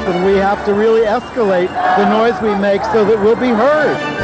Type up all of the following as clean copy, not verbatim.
and we have to really escalate the noise we make so that we'll be heard.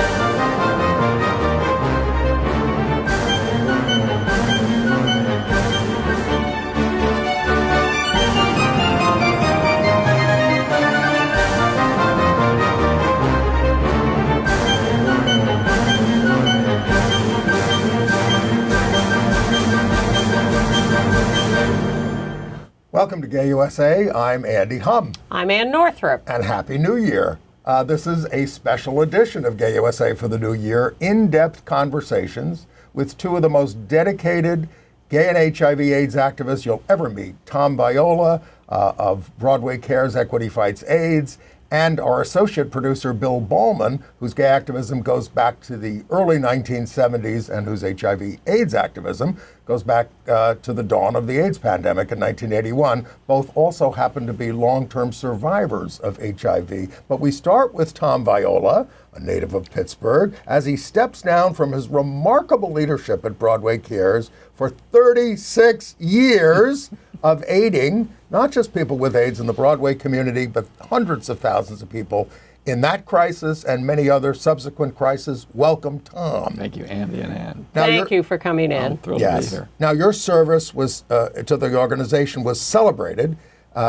Welcome to Gay USA. I'm Andy Hum. I'm Ann Northrup. And Happy New Year. This is a special edition of Gay USA for the New Year, in-depth conversations with two of the most dedicated gay and HIV/AIDS activists you'll ever meet. Tom Viola of Broadway Cares, Equity Fights AIDS, and our associate producer, Bill Bahlman, whose gay activism goes back to the early 1970s and whose HIV/AIDS activism goes back to the dawn of the AIDS pandemic in 1981. Both also happen to be long-term survivors of HIV. But we start with Tom Viola, a native of Pittsburgh, as he steps down from his remarkable leadership at Broadway Cares for 36 years of aiding not just people with AIDS in the Broadway community, but hundreds of thousands of people in that crisis and many other subsequent crises. Welcome, Tom. Thank you, Andy and Ann. Thank you for coming in. I'm thrilled to be here. Now, your service was to the organization was celebrated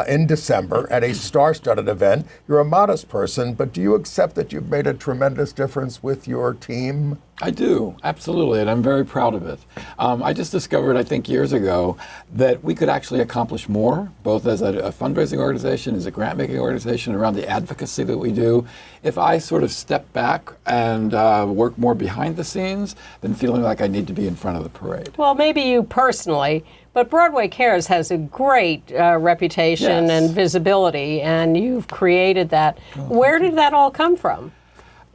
in December at a star-studded event. You're a modest person, but do you accept that you've made a tremendous difference with your team? I do, absolutely, and I'm very proud of it. I just discovered, I think years ago, that we could actually accomplish more, both as a fundraising organization, as a grant-making organization, around the advocacy that we do, if I sort of step back and work more behind the scenes than feeling like I need to be in front of the parade. Well, maybe you personally, but Broadway Cares has a great reputation and visibility, and you've created that. Where did that all come from?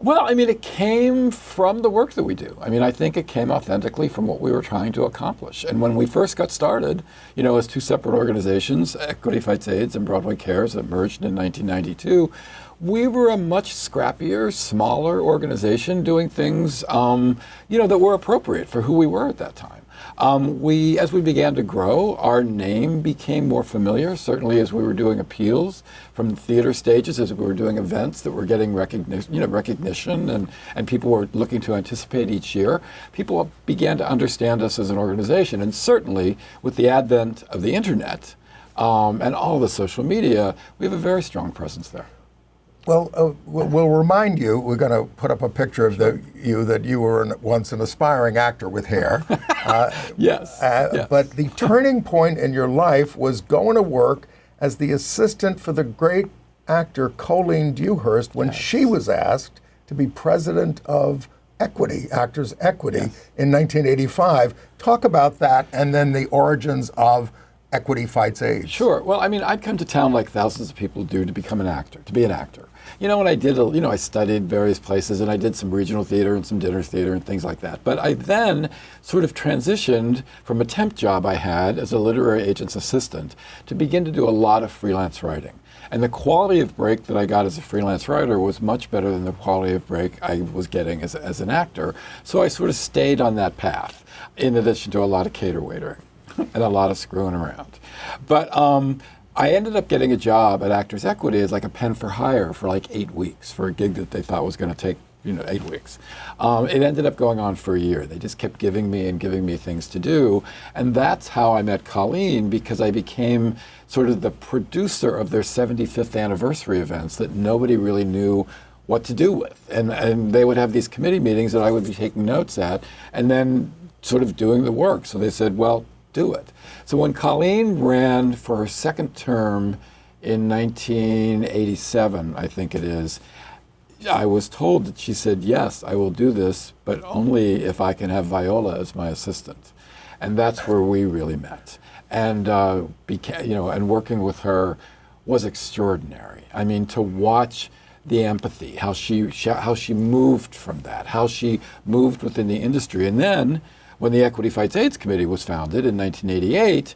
Well, I mean, it came from the work that we do. I mean, I think it came authentically from what we were trying to accomplish. And when we first got started, you know, as two separate organizations, Equity Fights AIDS and Broadway Cares, that merged in 1992, we were a much scrappier, smaller organization doing things, you know, that were appropriate for who we were at that time. As we began to grow, our name became more familiar, certainly as we were doing appeals from theater stages, as we were doing events that were getting recognition and people were looking to anticipate each year. People began to understand us as an organization, and certainly with the advent of the internet and all the social media, we have a very strong presence there. Well, we'll remind you, we're going to put up a picture of you that you were once an aspiring actor with hair. Yes. But the turning point in your life was going to work as the assistant for the great actor Colleen Dewhurst when she was asked to be president of Equity, Actors Equity, in 1985. Talk about that and then the origins of Equity Fights AIDS. Sure. Well, I mean, I'd come to town like thousands of people do to become an actor, to be an actor. You know, and I did, I studied various places and I did some regional theater and some dinner theater and things like that. But I then sort of transitioned from a temp job I had as a literary agent's assistant to begin to do a lot of freelance writing. And the quality of break that I got as a freelance writer was much better than the quality of break I was getting as an actor. So I sort of stayed on that path, in addition to a lot of cater waitering and a lot of screwing around. But I ended up getting a job at Actors Equity as like a pen for hire for like 8 weeks for a gig that they thought was going to take 8 weeks. It ended up going on for a year. They just kept giving me things to do. And that's how I met Colleen, because I became sort of the producer of their 75th anniversary events that nobody really knew what to do with. And they would have these committee meetings that I would be taking notes at and then sort of doing the work. So they said, well, do it. So when Colleen ran for her second term in 1987, I think it is, I was told that she said, yes, I will do this, but only if I can have Viola as my assistant. And that's where we really met. And and working with her was extraordinary. I mean, to watch the empathy, how she moved from that, how she moved within the industry. And then when the Equity Fights AIDS Committee was founded in 1988,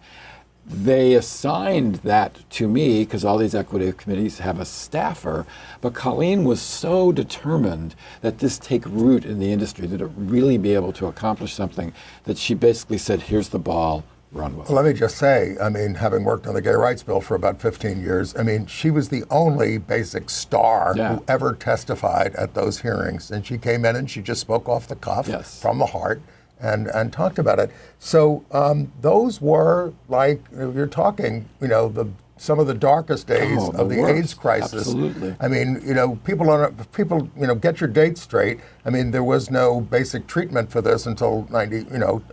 they assigned that to me because all these equity committees have a staffer. But Colleen was so determined that this take root in the industry, that it really be able to accomplish something, that she basically said, here's the ball, run with. Let me just say, I mean, having worked on the gay rights bill for about 15 years, I mean, she was the only basic star who ever testified at those hearings. And she came in and she just spoke off the cuff from the heart and talked about it. So those were like, you're talking, you know, some of the darkest days of the AIDS crisis. Absolutely. I mean, you know, people, you know, get your dates straight. I mean, there was no basic treatment for this until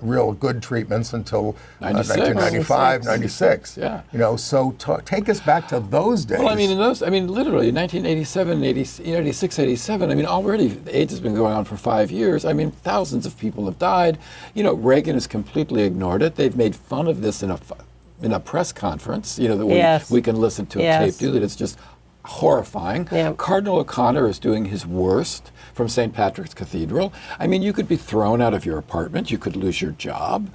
real good treatments until 1995, 96. Yeah. You know, so take us back to those days. Well, I mean, literally, in 1987, 86, 87, I mean, already AIDS has been going on for 5 years. I mean, thousands of people have died. You know, Reagan has completely ignored it. They've made fun of this in a press conference, you know, that we can listen to a tape do that. It's just horrifying. Yeah. Cardinal O'Connor is doing his worst from St. Patrick's Cathedral. I mean, you could be thrown out of your apartment. You could lose your job.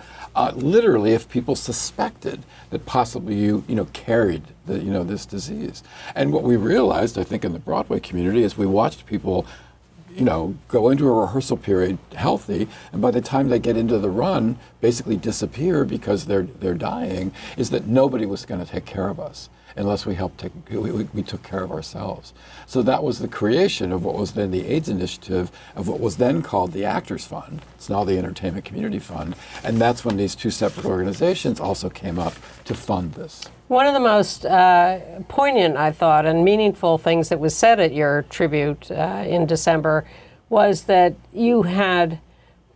Literally, if people suspected that possibly you carried this disease. And what we realized, I think, in the Broadway community is we watched people go into a rehearsal period healthy, and by the time they get into the run, basically disappear because they're dying, is that nobody was going to take care of us unless we took care of ourselves. So that was the creation of what was then the AIDS initiative, of what was then called the Actors Fund. It's now the Entertainment Community Fund, and that's when these two separate organizations also came up to fund this. One of the most poignant, I thought, and meaningful things that was said at your tribute in December was that you had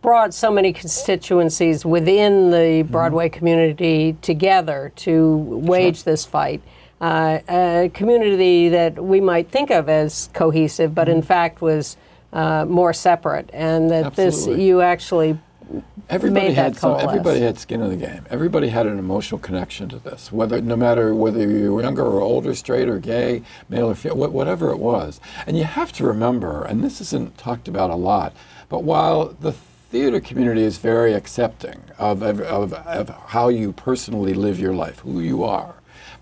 brought so many constituencies within the Broadway community together to wage this fight. A community that we might think of as cohesive, but in fact was more separate, and that you actually everybody had skin in the game. Everybody had an emotional connection to this, no matter whether you were younger or older, straight or gay, male or female, whatever it was. And you have to remember, and this isn't talked about a lot, but while the theater community is very accepting of how you personally live your life, who you are,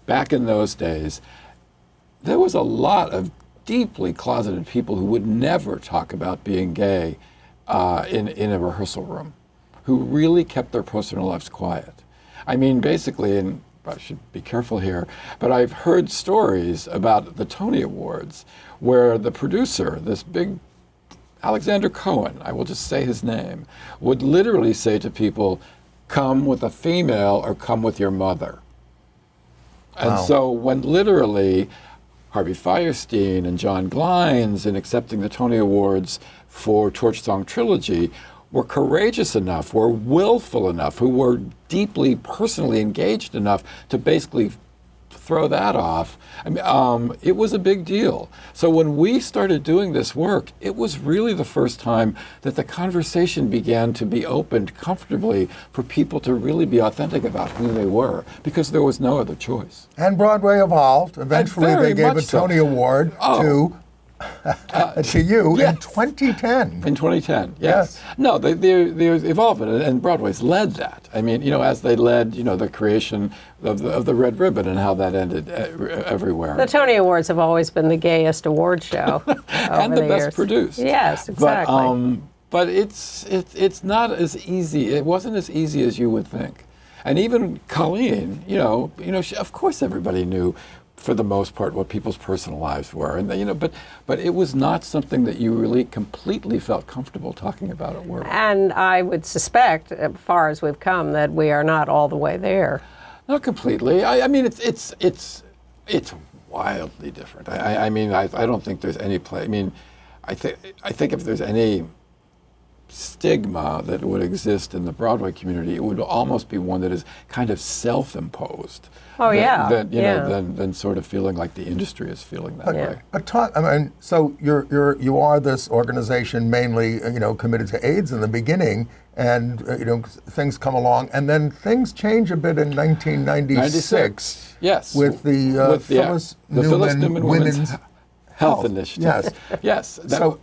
back in those days, there was a lot of deeply closeted people who would never talk about being gay in a rehearsal room, who really kept their personal lives quiet. I mean, basically, and I should be careful here, but I've heard stories about the Tony Awards where the producer, this big Alexander Cohen, I will just say his name, would literally say to people, come with a female or come with your mother. And so when literally Harvey Fierstein and John Glines, in accepting the Tony Awards for Torch Song Trilogy, were courageous enough, were willful enough, who were deeply personally engaged enough to basically throw that off. I mean, it was a big deal. So when we started doing this work, it was really the first time that the conversation began to be opened comfortably for people to really be authentic about who they were, because there was no other choice. And Broadway evolved. Eventually they gave a Tony Award to you in 2010. In 2010, yes. No, there's evolvement, and Broadway's led that. I mean, as they led, the creation of the Red Ribbon and how that ended everywhere. The Tony Awards have always been the gayest award show and the best produced. Yes, exactly. But it's not as easy. It wasn't as easy as you would think. And even Colleen, of course everybody knew, for the most part, what people's personal lives were, and but it was not something that you really completely felt comfortable talking about at work. And I would suspect, as far as we've come, that we are not all the way there. Not completely. I mean, it's wildly different. I don't think there's any play. I mean, I think if there's any stigma that would exist in the Broadway community, it would almost be one that is kind of self-imposed. Oh, than sort of feeling like the industry is feeling that way. But talk. I mean, so you are this organization mainly, committed to AIDS in the beginning, and things come along, and then things change a bit in 1996. Yes. With the Phyllis Newman Women's Health Initiative. Yes.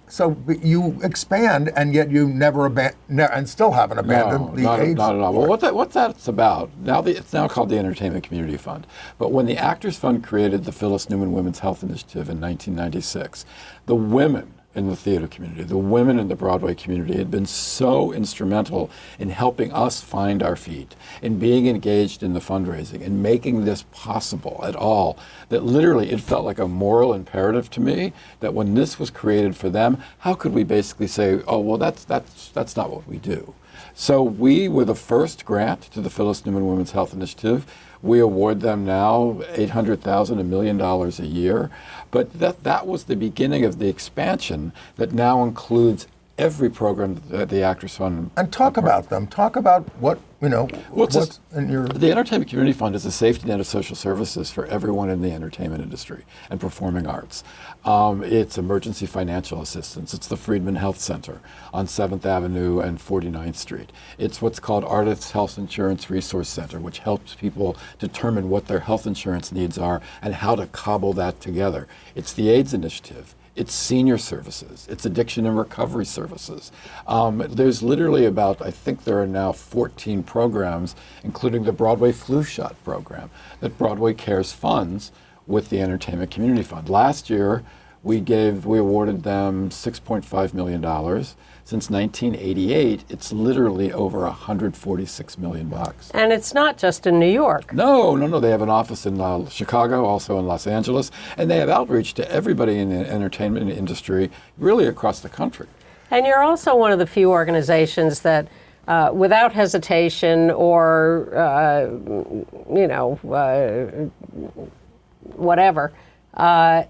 So you expand, and yet you never and still haven't abandoned the AIDS. Not at all. Well, what that's about, it's now called the Entertainment Community Fund. But when the Actors Fund created the Phyllis Newman Women's Health Initiative in 1996, the women in the theater community, the women in the Broadway community had been so instrumental in helping us find our feet, in being engaged in the fundraising, in making this possible at all, that literally it felt like a moral imperative to me that when this was created for them, how could we basically say, oh, well, that's not what we do. So we were the first grant to the Phyllis Newman Women's Health Initiative. We award them now $800,000, $1 million a year. But that was the beginning of the expansion that now includes every program that the Actors Fund. And talk about them. Talk about what, what's in your... The Entertainment Community Fund is a safety net of social services for everyone in the entertainment industry and performing arts. It's emergency financial assistance. It's the Friedman Health Center on 7th Avenue and 49th Street. It's what's called Artists Health Insurance Resource Center, which helps people determine what their health insurance needs are and how to cobble that together. It's the AIDS Initiative. It's senior services. It's addiction and recovery services. There's literally about, I think there are now 14 programs, including the Broadway Flu Shot program that Broadway Cares funds with the Entertainment Community Fund. Last year, we awarded them $6.5 million. Since 1988, it's literally over $146 million. And it's not just in New York. No. They have an office in Chicago, also in Los Angeles, and they have outreach to everybody in the entertainment industry, really across the country. And you're also one of the few organizations that, without hesitation or, whatever,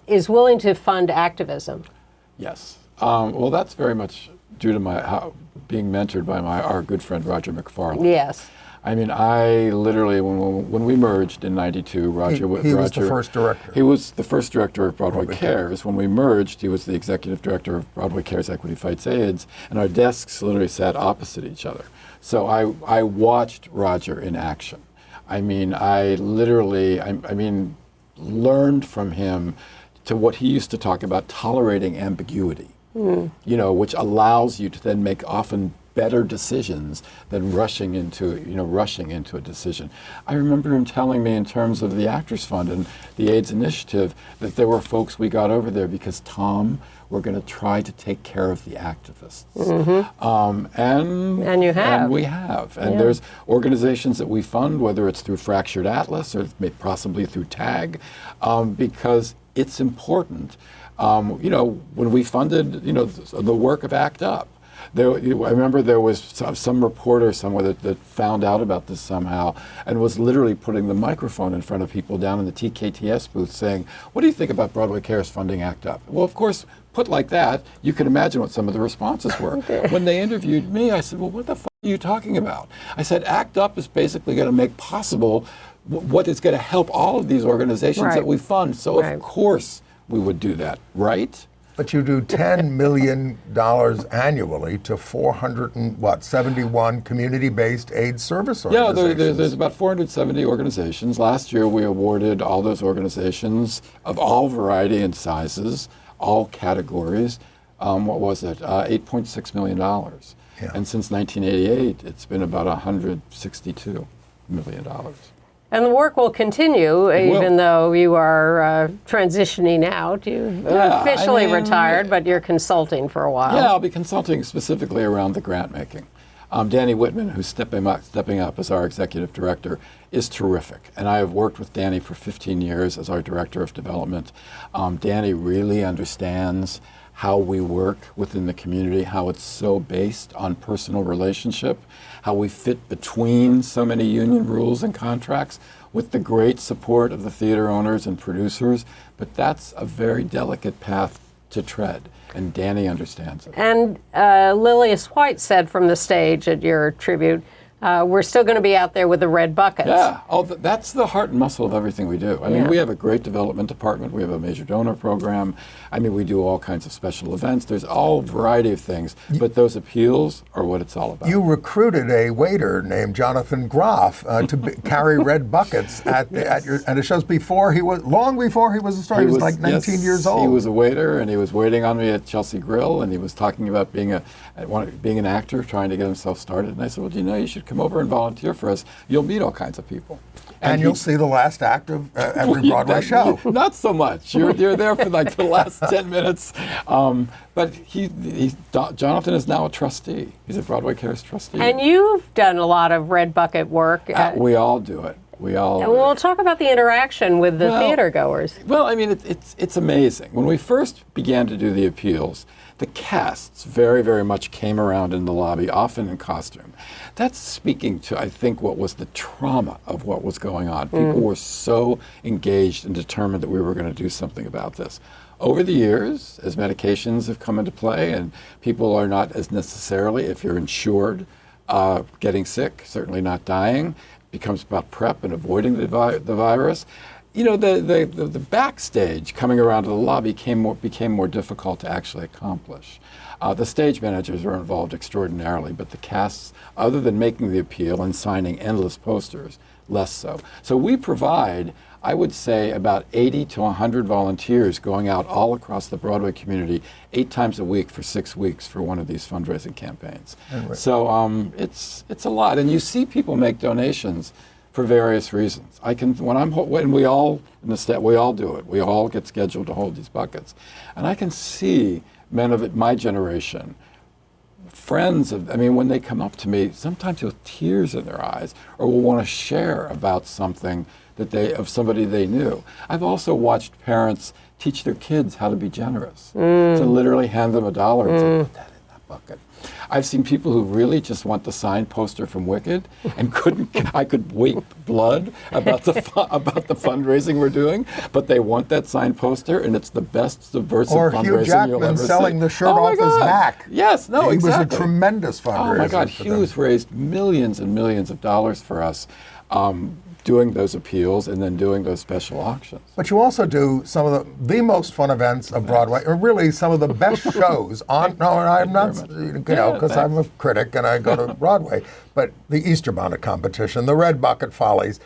is willing to fund activism. Yes. Well, that's very much due to being mentored by our good friend Roger McFarlane. Yes. I mean, I literally, when we merged in '92, Roger was the first director. He was the first director of Broadway Cares. When we merged, he was the executive director of Broadway Cares Equity Fights AIDS, and our desks literally sat opposite each other. So I watched Roger in action. I mean, I literally learned from him to what he used to talk about, tolerating ambiguity. Which allows you to then make often better decisions than rushing into a decision. I remember him telling me in terms of the Actors Fund and the AIDS Initiative that there were folks we got over there because, Tom, we're going to try to take care of the activists. And you have. And we have. And there's organizations that we fund, whether it's through Fractured Atlas or possibly through TAG, because it's important. When we funded, the work of ACT UP, I remember there was some reporter somewhere that found out about this somehow and was literally putting the microphone in front of people down in the TKTS booth saying, what do you think about Broadway Cares funding ACT UP? Well, of course, put like that, you can imagine what some of the responses were. When they interviewed me, I said, well, what the f*** are you talking about? I said, ACT UP is basically going to make possible what is going to help all of these organizations that we fund. So, of course, we would do that, right? But you do $10 million annually to 471 community-based AIDS service organizations. Yeah, there's about 470 organizations. Last year, we awarded all those organizations of all variety and sizes, all categories. $8.6 million. Yeah. And since 1988, it's been about $162 million. And the work will continue, even though you are transitioning out. You've officially retired, but you're consulting for a while. Yeah, I'll be consulting specifically around the grant making. Danny Whitman, who's stepping up as our executive director, is terrific. And I have worked with Danny for 15 years as our director of development. Danny really understands how we work within the community, how it's so based on personal relationship, how we fit between so many union rules and contracts with the great support of the theater owners and producers. But that's a very delicate path to tread, and Danny understands it. And Lilias White said from the stage at your tribute, we're still going to be out there with the red buckets. Yeah, that's the heart and muscle of everything we do. I mean, we have a great development department. We have a major donor program. I mean, we do all kinds of special events. There's all variety of things, but those appeals are what it's all about. You recruited a waiter named Jonathan Groff to carry red buckets at the shows long before he was a star. He was like 19 years old. He was a waiter, and he was waiting on me at Chelsea Grill, and he was talking about being an actor, trying to get himself started. And I said, well, you should come over and volunteer for us. You'll meet all kinds of people. And you'll see the last act of every Broadway show. Not so much. You're there for like the last 10 minutes. But Jonathan is now a trustee. He's a Broadway Cares trustee. And you've done a lot of red bucket work. We all do it. We all. And we'll talk about the interaction with the theater goers. Well, I mean, it's amazing. When we first began to do the appeals, the casts very, very much came around in the lobby, often in costume. That's speaking to, I think, what was the trauma of what was going on. People were so engaged and determined that we were going to do something about this. Over the years, as medications have come into play and people are not as necessarily, if you're insured, getting sick, certainly not dying, it becomes about PrEP and avoiding the virus. You know, the backstage coming around to the lobby became more difficult to actually accomplish. The stage managers were involved extraordinarily, but the casts, other than making the appeal and signing endless posters, less so. So we provide, I would say, about 80 to 100 volunteers going out all across the Broadway community 8 times a week for 6 weeks for one of these fundraising campaigns. Anyway. So it's a lot, and you see people make donations for various reasons. When we all in the staff, we all do it. We all get scheduled to hold these buckets, and I can see men of my generation, friends of, I mean, when they come up to me, sometimes with tears in their eyes, or will want to share about something of somebody they knew. I've also watched parents teach their kids how to be generous, to literally hand them $1 and say, put that in that bucket. I've seen people who really just want the signed poster from Wicked and I could weep blood about the fundraising we're doing, but they want that signed poster, and it's the best subversive fundraising you'll ever see. Or Hugh Jackman selling the shirt off his back. Yes, no, exactly. Exactly. It was a tremendous fundraiser. Oh my God, Hugh's raised millions and millions of dollars for us. Doing those appeals and then doing those special auctions. But you also do some of the most fun events of Broadway, or really some of the best shows on. No, I'm not, because I'm a critic and I go to Broadway. But the Easter Bonnet Competition, the Red Bucket Follies,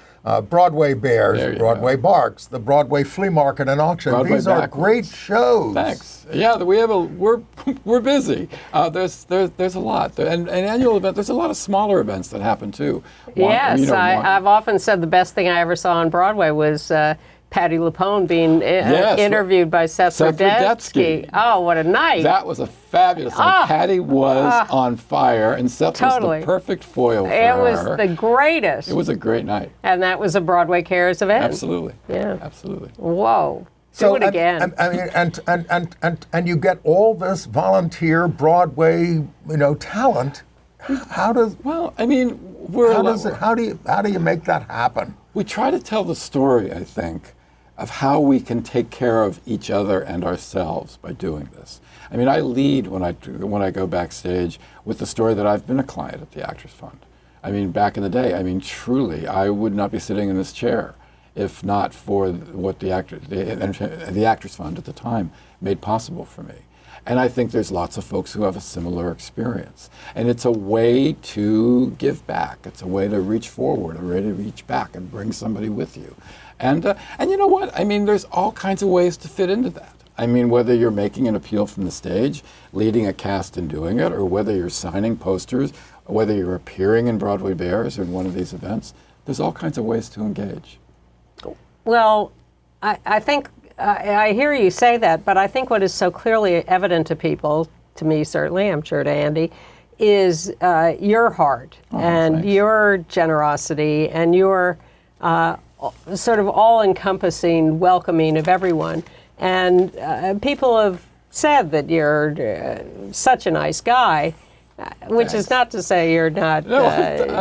Broadway Bears, Broadway Barks, the Broadway Flea Market and Auction. Broadway These are great shows. Thanks. Yeah, we're busy. There's a lot, and annual event. There's a lot of smaller events that happen too. I've often said the best thing I ever saw on Broadway was Patti LuPone being interviewed by Seth Rudetsky. Oh, what a night! That was a fabulous night. Patti was on fire, and Seth was the perfect foil for her. It was the greatest. It was a great night. And that was a Broadway Cares event. Absolutely. Yeah. Absolutely. Whoa. Do it again. And you get all this volunteer Broadway, talent. How do you make that happen? We try to tell the story, I think, of how we can take care of each other and ourselves by doing this. I mean, I lead when I go backstage with the story that I've been a client at the Actors Fund. I mean, back in the day, truly, I would not be sitting in this chair if not for what the Actors Fund at the time made possible for me. And I think there's lots of folks who have a similar experience. And it's a way to give back. It's a way to reach forward, a way to reach back and bring somebody with you. And you know what? There's all kinds of ways to fit into that. Whether you're making an appeal from the stage, leading a cast and doing it, or whether you're signing posters, or whether you're appearing in Broadway Bears or in one of these events, there's all kinds of ways to engage. Well, I think I hear you say that, but I think what is so clearly evident to people, to me certainly, I'm sure to Andy, is your heart and your generosity and your sort of all-encompassing welcoming of everyone. And people have said that you're such a nice guy, which is not to say you're not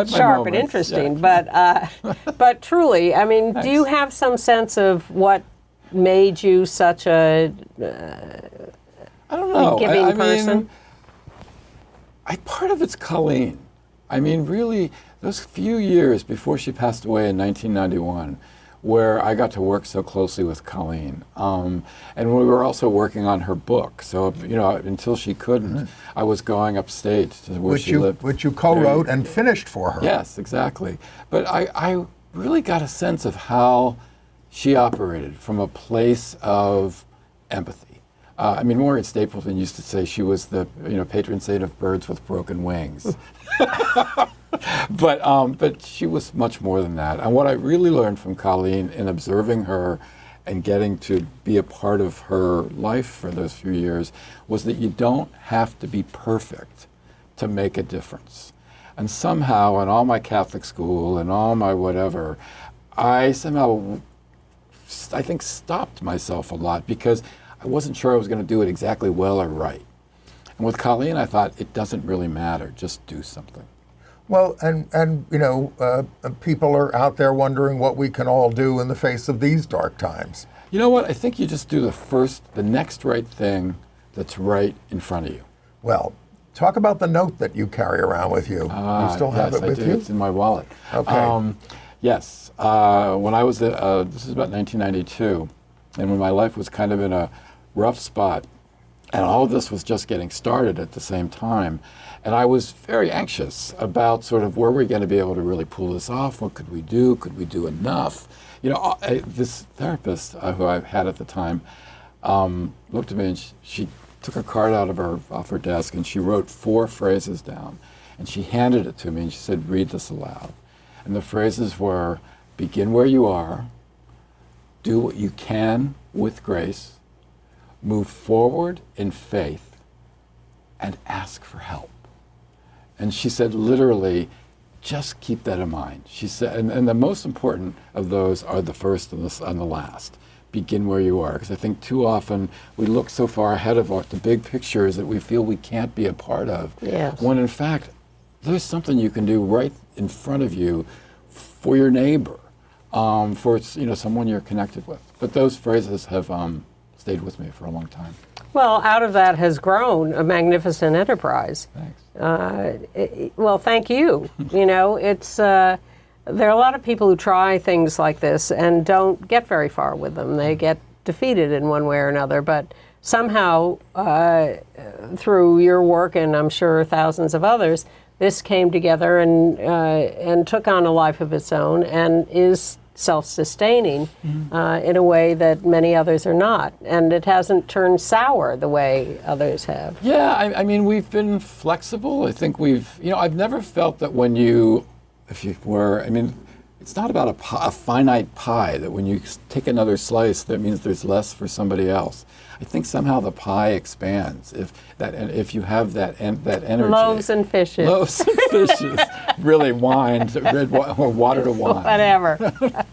sharp and interesting, but truly, do you have some sense of what made you such a I don't know. giving person? Part of it's Colleen. Really, those few years before she passed away in 1991, where I got to work so closely with Colleen. And we were also working on her book. So, until she couldn't, I was going upstate to where she lived. Which you co-wrote and finished for her. Yes, exactly. But I really got a sense of how she operated from a place of empathy. Maureen Stapleton used to say she was the patron saint of birds with broken wings. But she was much more than that. And what I really learned from Colleen in observing her and getting to be a part of her life for those few years was that you don't have to be perfect to make a difference. And somehow in all my Catholic school and all my whatever, I somehow, I think, stopped myself a lot because I wasn't sure I was going to do it exactly well or right. And with Colleen, I thought, it doesn't really matter, just do something. Well, and you know, people are out there wondering what we can all do in the face of these dark times. You know what? I think you just do the next right thing that's right in front of you. Well, talk about the note that you carry around with you. You still have it with you? It's in my wallet. Okay. Yes. When I was, this is about 1992, and when my life was kind of in a rough spot, and all of this was just getting started at the same time. And I was very anxious about sort of were we going to be able to really pull this off? What could we do? Could we do enough? You know, this therapist who I had at the time looked at me and she took a card off her desk and she wrote 4 phrases down. And she handed it to me and she said, read this aloud. And the phrases were, begin where you are, do what you can with grace, move forward in faith, and ask for help. And she said, literally, just keep that in mind. She said, and the most important of those are the first and the last. Begin where you are. Because I think too often we look so far ahead of the big pictures that we feel we can't be a part of. Yes. When in fact, there's something you can do right in front of you for your neighbor, for someone you're connected with. But those phrases have stayed with me for a long time. Well, out of that has grown a magnificent enterprise. Thanks. Well, thank you. You know, it's there are a lot of people who try things like this and don't get very far with them. They get defeated in one way or another. But somehow, through your work and I'm sure thousands of others, this came together and took on a life of its own and is self-sustaining in a way that many others are not. And it hasn't turned sour the way others have. Yeah, I mean, we've been flexible. I think I've never felt that it's not about a finite pie, that when you take another slice, that means there's less for somebody else. I think somehow the pie expands if you have that energy. Loaves and fishes. Loaves and fishes. Really, wine, or water to wine. Whatever.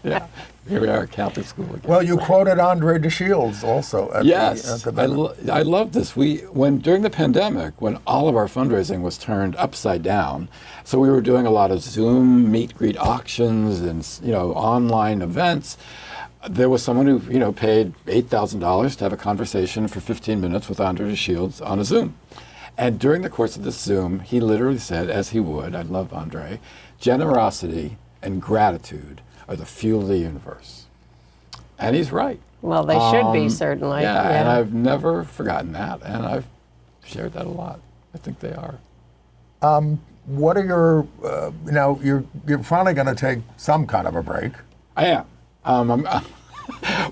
Yeah. Here we are at Catholic school again. Well, you quoted Andre de Shields also. I love this. During the pandemic, when all of our fundraising was turned upside down, so we were doing a lot of Zoom meet-greet auctions and online events. There was someone who paid $8,000 to have a conversation for 15 minutes with Andre de Shields on a Zoom. And during the course of this Zoom, he literally said, as he would, I love Andre, generosity and gratitude are the fuel of the universe. And he's right. Well, they should be, certainly. Yeah, and I've never forgotten that, and I've shared that a lot. I think they are. What are your, you're finally going to take some kind of a break. I am.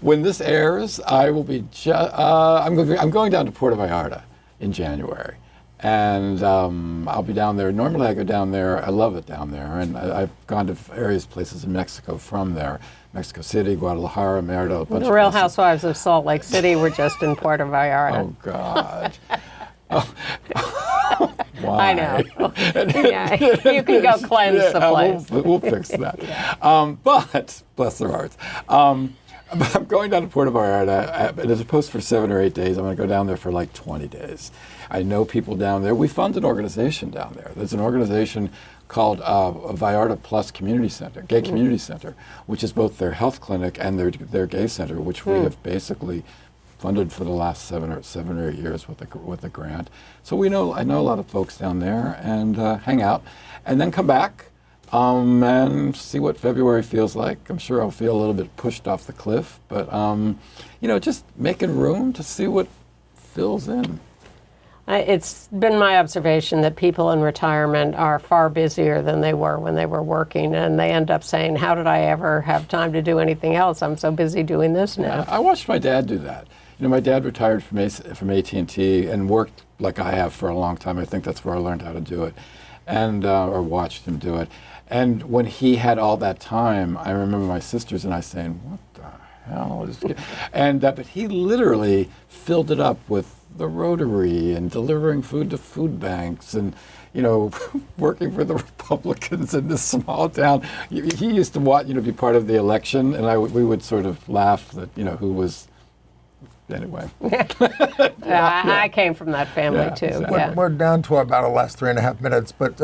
When this airs, I will be. I'm going down to Puerto Vallarta in January, and I'll be down there. Normally, I go down there. I love it down there, and I've gone to various places in Mexico from there: Mexico City, Guadalajara, Merida. A bunch The of Real places. Housewives of Salt Lake City were just in Puerto Vallarta. Oh God. Why? I know. Yeah, you can go cleanse the place. We'll fix that. But bless their hearts. But I'm going down to Puerto Vallarta, and as opposed for 7 or 8 days, I'm going to go down there for like 20 days. I know people down there. We fund an organization down there. There's an organization called Vallarta Plus Community Center, Gay Community Center, which is both their health clinic and their gay center, which we have basically funded for the last 7 or 8 years with a grant. So I know a lot of folks down there and hang out, and then come back and see what February feels like. I'm sure I'll feel a little bit pushed off the cliff, but just making room to see what fills in. It's been my observation that people in retirement are far busier than they were when they were working, and they end up saying, how did I ever have time to do anything else? I'm so busy doing this now. I watched my dad do that. My dad retired from AT&T and worked like I have for a long time. I think that's where I learned how to do it. and or watched him do it. And when he had all that time, I remember my sisters and I saying, "What the hell is?" But he literally filled it up with the Rotary and delivering food to food banks and, working for the Republicans in this small town. He used to watch, be part of the election, and we would sort of laugh that, who was. Anyway. I came from that family too. Exactly. Yeah. We're down to about the last 3.5 minutes, but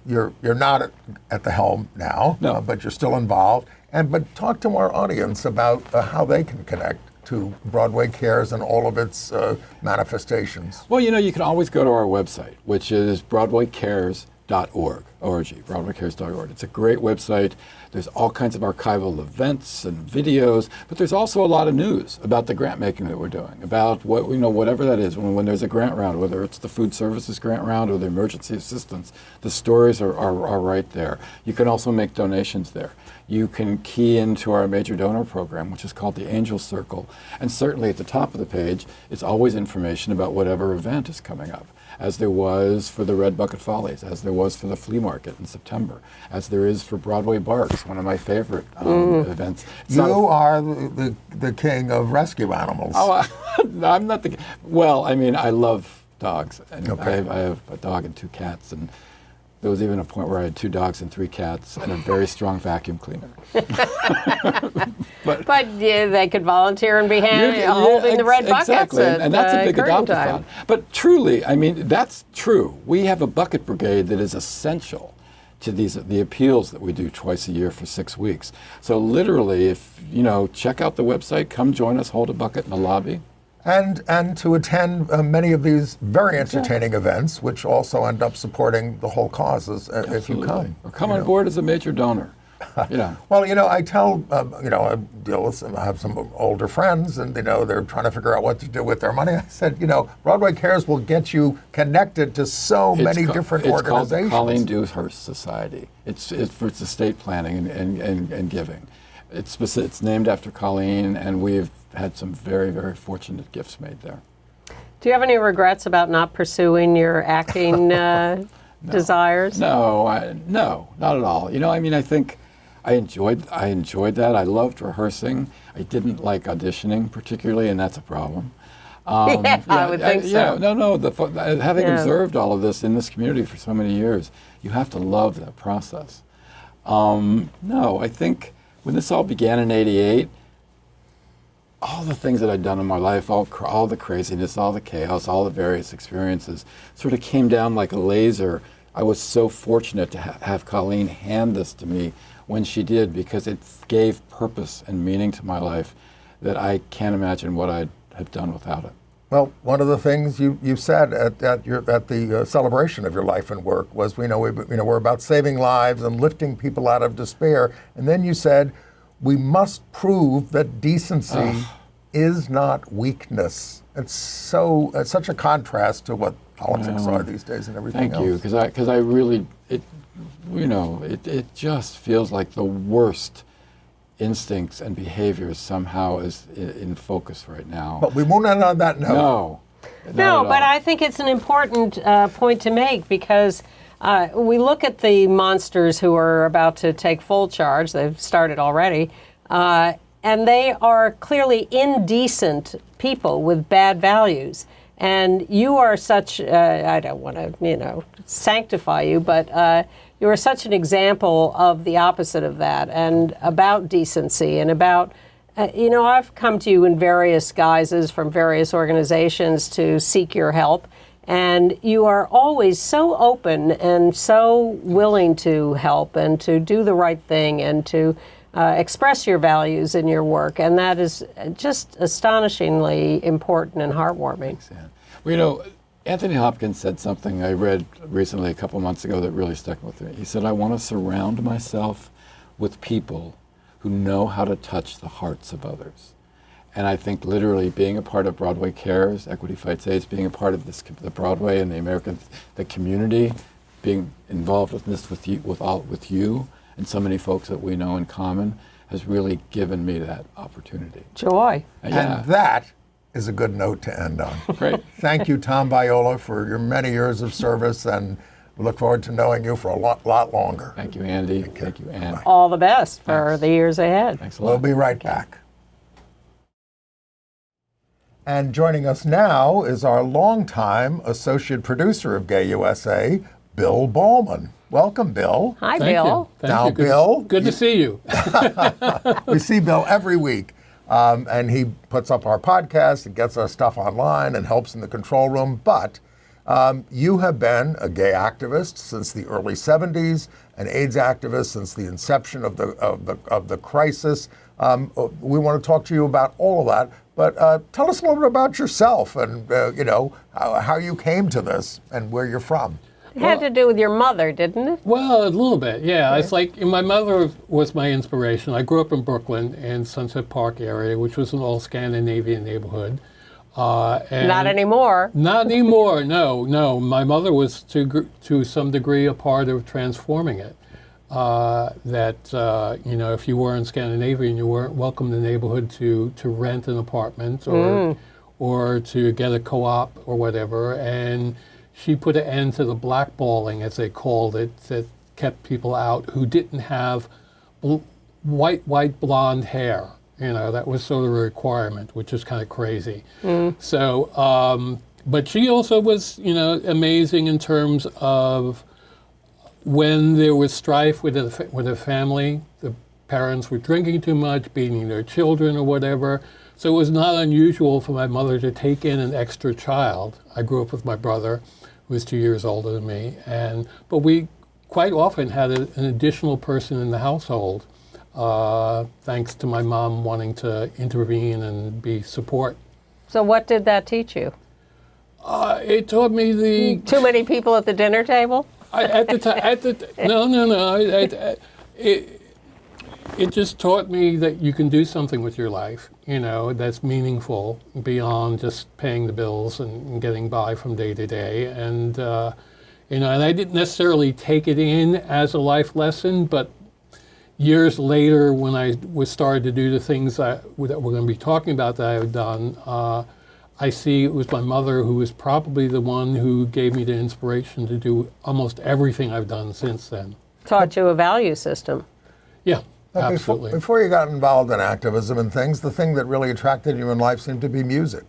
you're not at the helm now, No. but you're still involved. But talk to our audience about how they can connect to Broadway Cares and all of its manifestations. Well, you can always go to our website, which is broadwaycares.org. broadwaycares.org. It's a great website. There's all kinds of archival events and videos, but there's also a lot of news about the grant making that we're doing, about whatever that is. When there's a grant round, whether it's the food services grant round or the emergency assistance, the stories are right there. You can also make donations there. You can key into our major donor program, which is called the Angel Circle, and certainly at the top of the page, it's always information about whatever event is coming up, as there was for the Red Bucket Follies, as there was for the flea market in September, as there is for Broadway Barks, one of my favorite events. You are the king of rescue animals. Oh, I'm not the. Well, I love dogs, and Okay. I have a dog and 2 cats, and there was even a point where I had 2 dogs and 3 cats and a very strong vacuum cleaner. But they could volunteer and be holding the red buckets. Exactly, and that's a big curtain adopt-a-thon. But truly, that's true. We have a bucket brigade that is essential to the appeals that we do twice a year for 6 weeks. So literally, if check out the website, come join us, hold a bucket in the lobby. And to attend many of these very entertaining events, which also end up supporting the whole causes if you come. Or come on board as a major donor. Well, I tell, I deal with I have some older friends, and they're trying to figure out what to do with their money. I said, Broadway Cares will get you connected to so many different organizations. It's called Colleen Dewhurst Society. It's for estate planning and giving. It's named after Colleen, and we've had some very, very fortunate gifts made there. Do you have any regrets about not pursuing your acting desires? No, not at all. I think I enjoyed that. I loved rehearsing. I didn't like auditioning particularly, and that's a problem. I would think so. Having observed all of this in this community for so many years, you have to love that process. I think when this all began in '88, all the things that I'd done in my life, all the craziness, all the chaos, all the various experiences sort of came down like a laser. I was so fortunate to have Colleen hand this to me when she did, because it gave purpose and meaning to my life that I can't imagine what I'd have done without it. Well, one of the things you said at the celebration of your life and work was, we're about saving lives and lifting people out of despair, and then you said, we must prove that decency is not weakness. It's such a contrast to what politics are these days and everything else. Thank you, because I really, it just feels like the worst instincts and behaviors somehow is in focus right now. But we won't end on that note. No, but I think it's an important point to make, because we look at the monsters who are about to take full charge. They've started already. And they are clearly indecent people with bad values. And you are such, I don't want to, sanctify you, but you are such an example of the opposite of that, and about decency, and about, I've come to you in various guises from various organizations to seek your help. And you are always so open and so willing to help and to do the right thing and to express your values in your work. And that is just astonishingly important and heartwarming. Thanks, Ann. Well, Anthony Hopkins said something I read recently a couple months ago that really stuck with me. He said, I want to surround myself with people who know how to touch the hearts of others. And I think literally being a part of Broadway Cares, Equity Fights AIDS, being a part of the Broadway and the community, being involved with this with you and so many folks that we know in common, has really given me that opportunity. Joy. And that is a good note to end on. Great. Thank you, Tom Viola, for your many years of service, and We look forward to knowing you for a lot longer. Thank you, Andy. Thank you, Ann. All the best for the years ahead. Thanks a lot. We'll be right back. And joining us now is our longtime associate producer of Gay USA, Bill Bahlman. Welcome, Bill. Hi, Thank Bill. you. Thank Now, you. Bill, Good to see you. We see Bill every week, and he puts up our podcast and gets our stuff online and helps in the control room. But you have been a gay activist since the early 70s, an AIDS activist since the inception of the crisis. We want to talk to you about all of that. But tell us a little bit about yourself and how you came to this and where you're from. It had to do with your mother, didn't it? Well, a little bit, yeah. It's like my mother was my inspiration. I grew up in Brooklyn in Sunset Park area, which was an all Scandinavian neighborhood. And Not anymore. Not anymore. No. My mother was to some degree a part of transforming it. If you were in Scandinavia and you weren't welcome in the neighborhood to rent an apartment or to get a co-op or whatever, and she put an end to the blackballing, as they called it, that kept people out who didn't have white blonde hair. That was sort of a requirement, which is kind of crazy. So, but she also was, amazing in terms of when there was strife with a family, the parents were drinking too much, beating their children or whatever. So it was not unusual for my mother to take in an extra child. I grew up with my brother, who was 2 years older than me, but we quite often had an additional person in the household, thanks to my mom wanting to intervene and be support. So what did that teach you? It taught me Too many people at the dinner table? It just taught me that you can do something with your life, that's meaningful beyond just paying the bills and getting by from day to day. And I didn't necessarily take it in as a life lesson, but years later, when I was started to do the things that we're going to be talking about that I've done, I see it was my mother who was probably the one who gave me the inspiration to do almost everything I've done since then. Taught you a value system. Yeah, absolutely. Before you got involved in activism and things, the thing that really attracted you in life seemed to be music.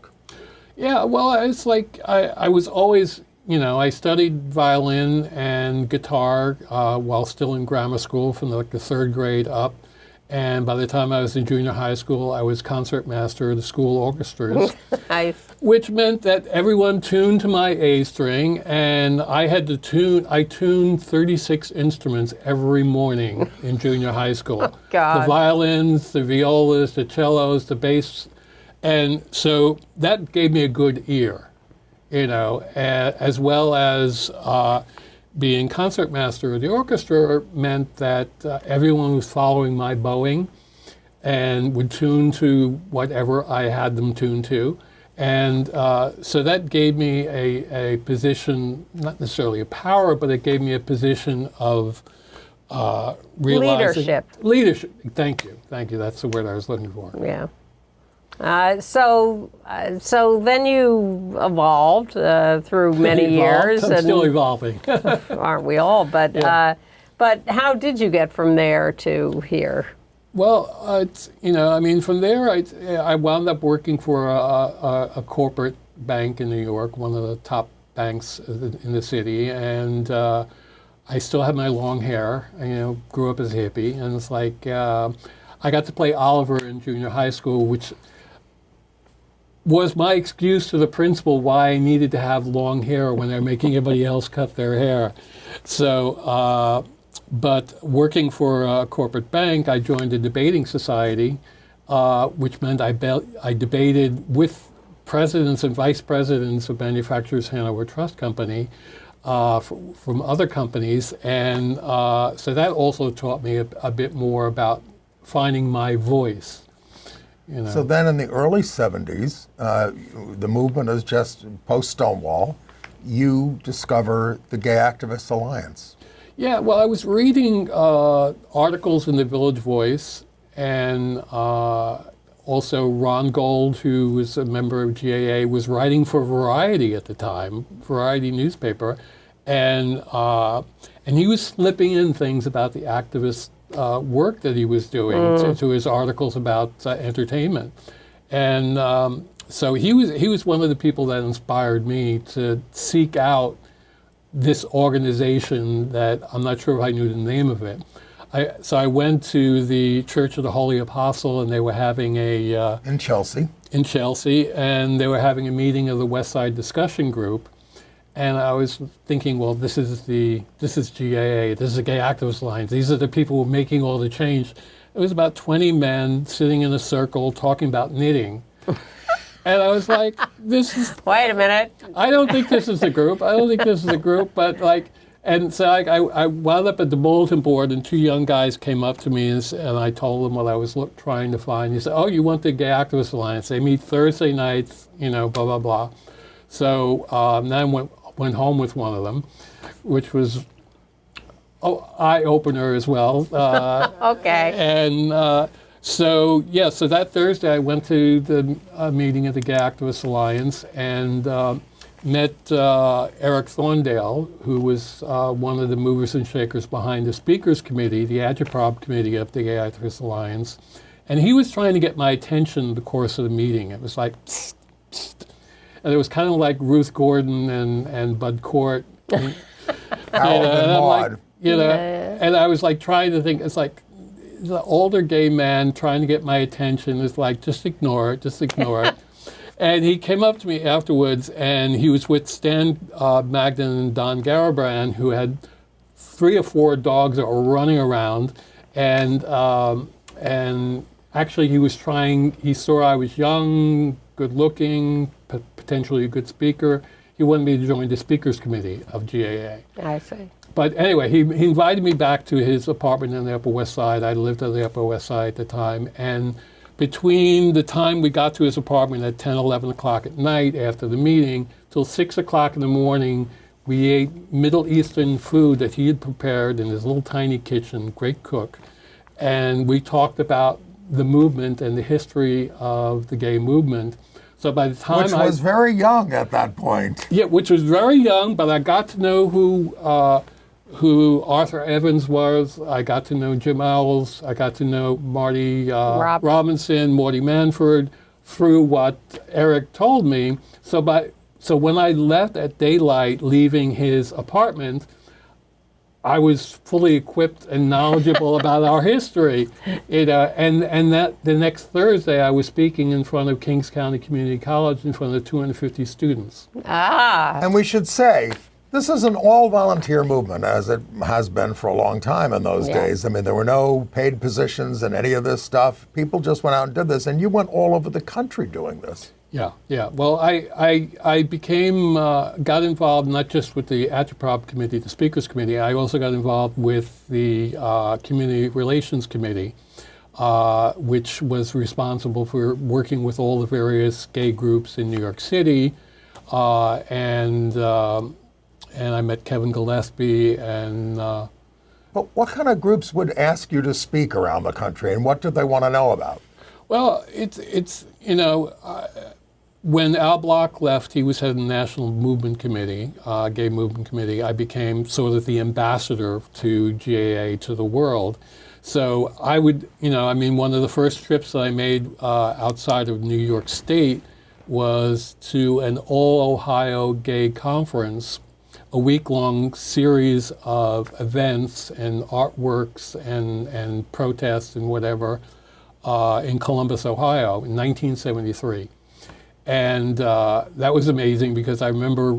Yeah, well, it's like I was always, I studied violin and guitar while still in grammar school from the third grade up. And by the time I was in junior high school, I was concertmaster of the school orchestras. Nice. Which meant that everyone tuned to my A string, and I tuned 36 instruments every morning in junior high school. Oh, God. The violins, the violas, the cellos, the bass. And so that gave me a good ear, as well as being concertmaster of the orchestra meant that everyone was following my bowing and would tune to whatever I had them tuned to. And so that gave me a position, not necessarily a power, but it gave me a position of realizing... Leadership. Thank you. That's the word I was looking for. Yeah. So then you evolved through many years. I'm still evolving. Aren't we all? But Yeah. But how did you get from there to here? Well, from there I wound up working for a corporate bank in New York, one of the top banks in the city, and I still had my long hair. I, grew up as a hippie, and it's like I got to play Oliver in junior high school, which was my excuse to the principal why I needed to have long hair when they're making everybody else cut their hair. So, but working for a corporate bank, I joined a debating society, which meant I debated with presidents and vice presidents of Manufacturers Hanover Trust Company from other companies. And so that also taught me a bit more about finding my voice. So then in the early 70s, the movement is just post-Stonewall, you discover the Gay Activists Alliance. Yeah, well, I was reading articles in the Village Voice, and also Ron Gold, who was a member of GAA, was writing for Variety at the time, Variety newspaper, and he was slipping in things about the activist work that he was doing to his articles about entertainment, and so he was one of the people that inspired me to seek out this organization that I'm not sure if I knew the name of it. So I went to the Church of the Holy Apostle, and they were having in Chelsea, and they were having a meeting of the West Side Discussion Group, and I was thinking, well, this is GAA, this is the Gay Activist Alliance. These are the people who are making all the change. It was about 20 men sitting in a circle talking about knitting. And I was like, this is... Wait a minute. I don't think this is a group. But like, and so I wound up at the bulletin board, and two young guys came up to me, and I told them what I was trying to find. He said, oh, you want the Gay Activist Alliance? They meet Thursday nights, blah, blah, blah. So then I went home with one of them, which was eye-opener as well. Okay. And... So that Thursday I went to the meeting of the Gay Activist Alliance and met Eric Thorndale, who was one of the movers and shakers behind the Speakers Committee, the Agitprop Committee of the Gay Activist Alliance. And he was trying to get my attention in the course of the meeting. It was like, psst, psst. And it was kind of like Ruth Gordon and Bud Cort. Harold and Maude. And I was like trying to think, it's like, the older gay man trying to get my attention is like, just ignore it. And he came up to me afterwards, and he was with Stan Magden and Don Garabrand, who had 3 or 4 dogs that were running around. And actually he saw I was young, good looking, potentially a good speaker. He wanted me to join the Speakers Committee of GAA. I see. But anyway, he invited me back to his apartment in the Upper West Side. I lived on the Upper West Side at the time. And between the time we got to his apartment at 10, 11 o'clock at night after the meeting till 6 o'clock in the morning, we ate Middle Eastern food that he had prepared in his little tiny kitchen, great cook. And we talked about the movement and the history of the gay movement. So by the time which was very young at that point. Yeah, which was very young, but I got to know who Arthur Evans was. I got to know Jim Owls. I got to know Marty Robinson, Morty Manford, through what Eric told me. So when I left at daylight, leaving his apartment, I was fully equipped and knowledgeable about our history. And that the next Thursday, I was speaking in front of Kings County Community College in front of 250 students. And we should say, this is an all-volunteer movement, as it has been for a long time in those days. I mean, there were no paid positions in any of this stuff. People just went out and did this, and you went all over the country doing this. Yeah. Well, I became, got involved not just with the Agitprop Committee, the Speakers Committee, I also got involved with the Community Relations Committee, which was responsible for working with all the various gay groups in New York City, and I met Kevin Gillespie and... But what kind of groups would ask you to speak around the country, and what did they want to know about? Well, it's when Al Block left, he was head of the National Movement Committee, Gay Movement Committee. I became sort of the ambassador to GAA to the world. So I would, one of the first trips that I made outside of New York State was to an all-Ohio gay conference, a week-long series of events and artworks and protests and whatever in Columbus, Ohio in 1973. And that was amazing because I remember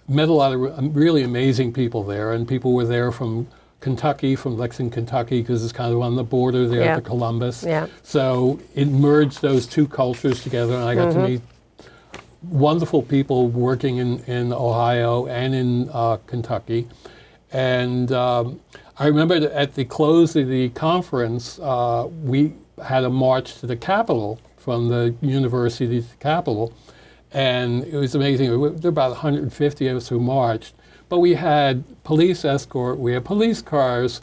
met a lot of really amazing people there, and people were there from Kentucky, from Lexington, Kentucky, because it's kind of on the border there to Columbus. Yeah. So it merged those two cultures together, and I got to meet wonderful people working in Ohio and in Kentucky. And I remember that at the close of the conference, we had a march to the Capitol, from the university to the Capitol, and it was amazing. There were about 150 of us who marched, but we had police escort, we had police cars,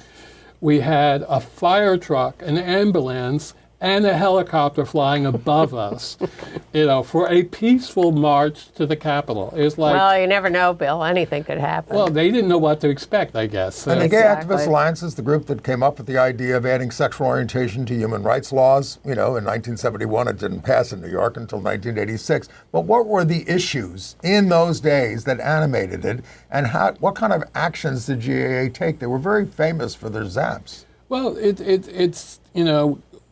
we had a fire truck, an ambulance, and a helicopter flying above us, for a peaceful march to the Capitol. It's like, well, you never know, Bill. Anything could happen. well, they didn't know what to expect, I guess. And the Gay Exactly. Activist Alliance is the group that came up with the idea of adding sexual orientation to human rights laws. In 1971, it didn't pass in New York until 1986. But what were the issues in those days that animated it, and what kind of actions did GAA take? They were very famous for their zaps. Well, it's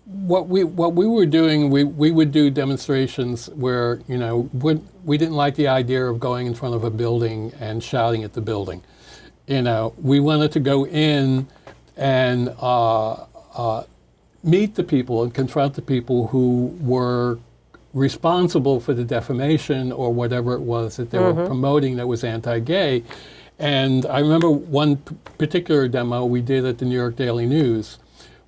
what we were doing. We would do demonstrations where we didn't like the idea of going in front of a building and shouting at the building. We wanted to go in and meet the people and confront the people who were responsible for the defamation or whatever it was that they were promoting that was anti-gay. And I remember one particular demo we did at the New York Daily News,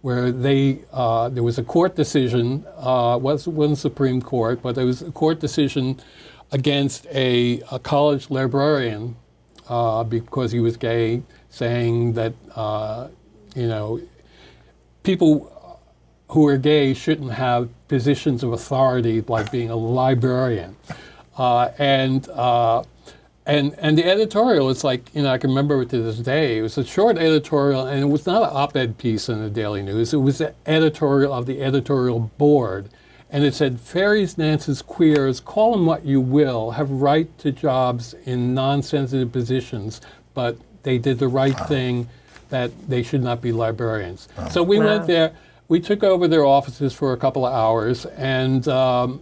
where there was a court decision, wasn't Supreme Court, but there was a court decision against a college librarian because he was gay, saying that people who are gay shouldn't have positions of authority like being a librarian, and the editorial, it's like, I can remember it to this day. It was a short editorial, and it was not an op-ed piece in the Daily News. It was the editorial of the editorial board. And it said, fairies, dances, queers, call them what you will, have right to jobs in non-sensitive positions, but they did the right thing, that they should not be librarians. So we went there. We took over their offices for a couple of hours, and, Alan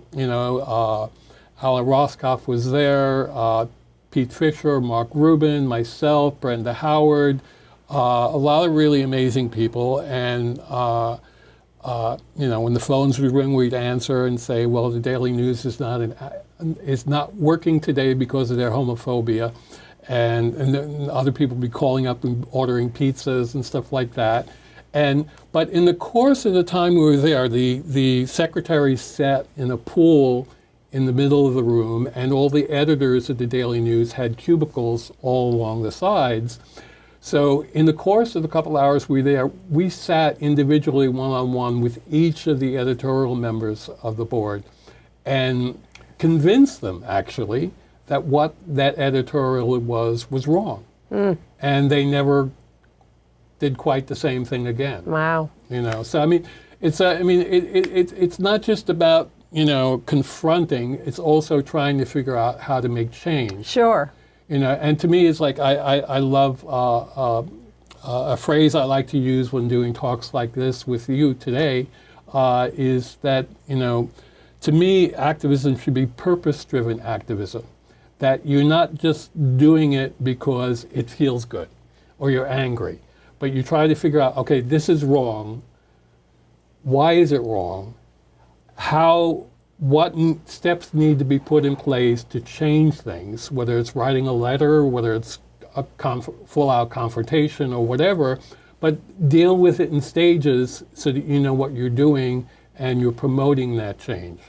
Roscoff was there, Pete Fisher, Mark Rubin, myself, Brenda Howard, a lot of really amazing people. And, when the phones would ring, we'd answer and say, well, the Daily News is not working today because of their homophobia. And then other people would be calling up and ordering pizzas and stuff like that. But in the course of the time we were there, the secretary sat in a pool in the middle of the room, and all the editors of the Daily News had cubicles all along the sides. So in the course of the couple hours we were there, we sat individually one-on-one with each of the editorial members of the board and convinced them, actually, that what that editorial was wrong. And they never did quite the same thing again. Wow. So it's not just about confronting, it's also trying to figure out how to make change. Sure. And to me, it's like I love a phrase I like to use when doing talks like this with you today, is that, to me, activism should be purpose-driven activism. That you're not just doing it because it feels good or you're angry, but you try to figure out, okay, this is wrong. Why is it wrong? What steps need to be put in place to change things, whether it's writing a letter, whether it's a full-out confrontation or whatever, but deal with it in stages so that you know what you're doing and you're promoting that change.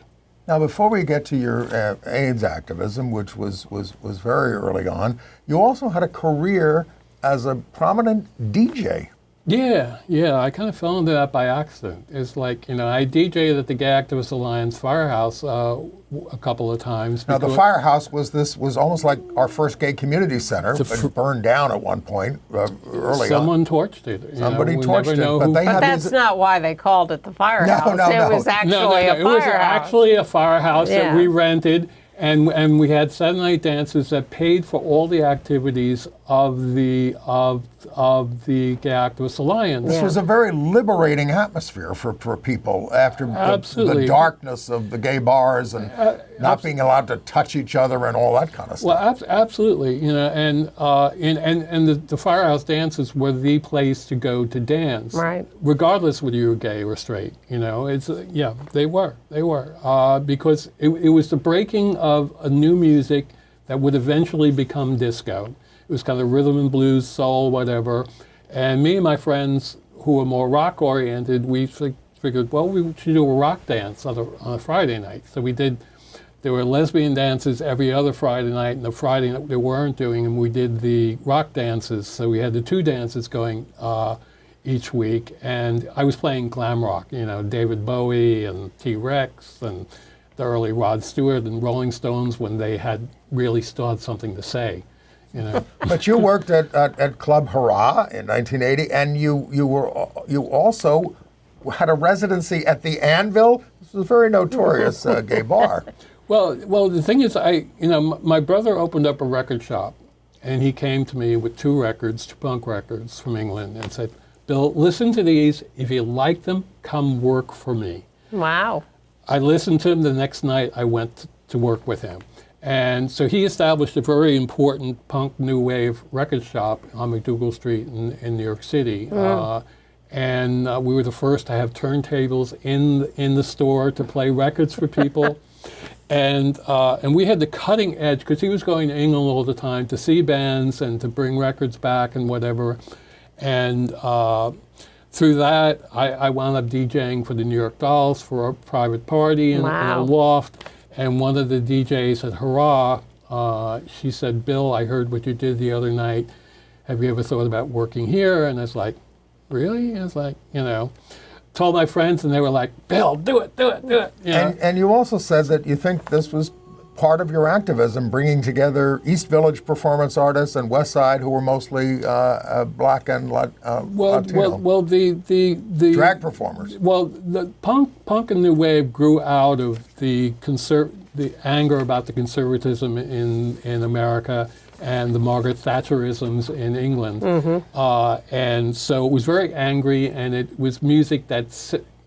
Now, before we get to your AIDS activism, which was very early on, you also had a career as a prominent DJ. Yeah, I kind of fell into that by accident. It's like, I DJ'd at the Gay Activist Alliance Firehouse a couple of times. Now, the Firehouse was almost like our first gay community center, but it burned down at one point early Someone on. torched it. Somebody torched it, But that's not why they called it the Firehouse. No. It was actually a firehouse. It was actually a firehouse that we rented. And we had Saturday night dances that paid for all the activities of the Gay Activist Alliance. This was a very liberating atmosphere for people after the darkness of the gay bars and not being allowed to touch each other and all that kind of stuff. Well, absolutely, and the firehouse dances were the place to go to dance, right? Regardless whether you were gay or straight, they were because it was the breaking of a new music that would eventually become disco. It was kind of rhythm and blues, soul, whatever. And me and my friends who were more rock oriented, we figured, well, we should do a rock dance on a Friday night. So we did. There were lesbian dances every other Friday night, and the Friday night they weren't doing, and we did the rock dances. So we had the two dances going each week, and I was playing glam rock, David Bowie and T-Rex and the early Rod Stewart and Rolling Stones when they had really still had something to say. But you worked at Club Hurrah in 1980, and you also had a residency at the Anvil. This was a very notorious gay bar. Well, the thing is, my brother opened up a record shop, and he came to me with two punk records from England, and said, "Bill, listen to these. If you like them, come work for me." Wow. I listened to him. The next night, I went to work with him. And so he established a very important punk new wave record shop on McDougal Street in New York City. And we were the first to have turntables in the store to play records for people. And we had the cutting edge, because he was going to England all the time to see bands and to bring records back and whatever. And through that, I wound up DJing for the New York Dolls for a private party in a loft. And one of the DJs at Hurrah, she said, "Bill, I heard what you did the other night. Have you ever thought about working here?" And I was like, "Really?" And it's like, told my friends, and they were like, "Bill, do it, do it, do it." And you also said that you think this was part of your activism, bringing together East Village performance artists and West Side, who were mostly black and Latino. Well, the drag performers. Well, the punk and new wave grew out of the anger about the conservatism in America and the Margaret Thatcherisms in England, and so it was very angry, and it was music that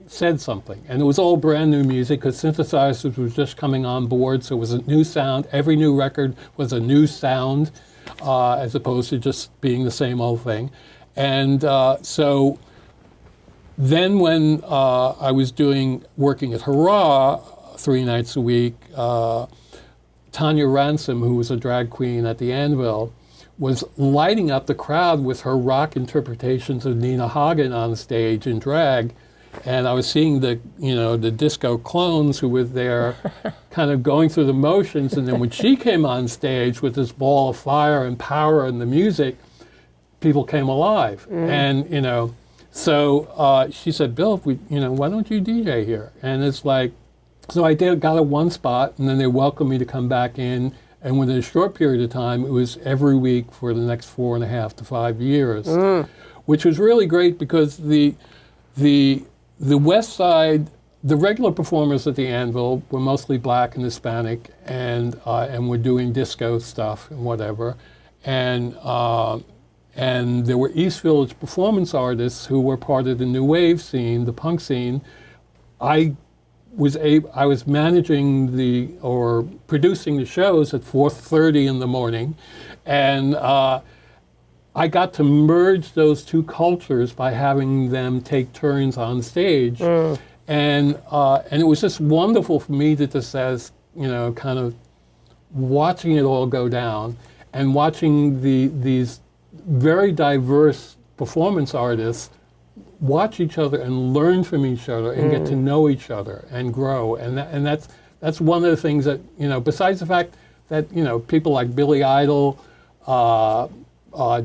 said something. And it was all brand new music, because synthesizers was just coming on board, so it was a new sound. Every new record was a new sound, as opposed to just being the same old thing. And so then when I was working at Hurrah 3 nights a week, Tanya Ransom, who was a drag queen at the Anvil, was lighting up the crowd with her rock interpretations of Nina Hagen on stage in drag. And I was seeing the disco clones who were there kind of going through the motions. And then when she came on stage with this ball of fire and power and the music, people came alive. And, so she said, "Bill, why don't you DJ here?" And it's like, so I got a one spot, and then they welcomed me to come back in. And within a short period of time, it was every week for the next 4.5 to 5 years, which was really great, because the West Side, the regular performers at the Anvil were mostly black and Hispanic, and were doing disco stuff and whatever, and there were East Village performance artists who were part of the new wave scene, the punk scene. I was managing or producing the shows at 4:30 in the morning, and I got to merge those two cultures by having them take turns on stage, and it was just wonderful for me to just kind of watching it all go down, and watching these very diverse performance artists watch each other and learn from each other and get to know each other and grow, and that's one of the things that besides the fact that people like Billy Idol,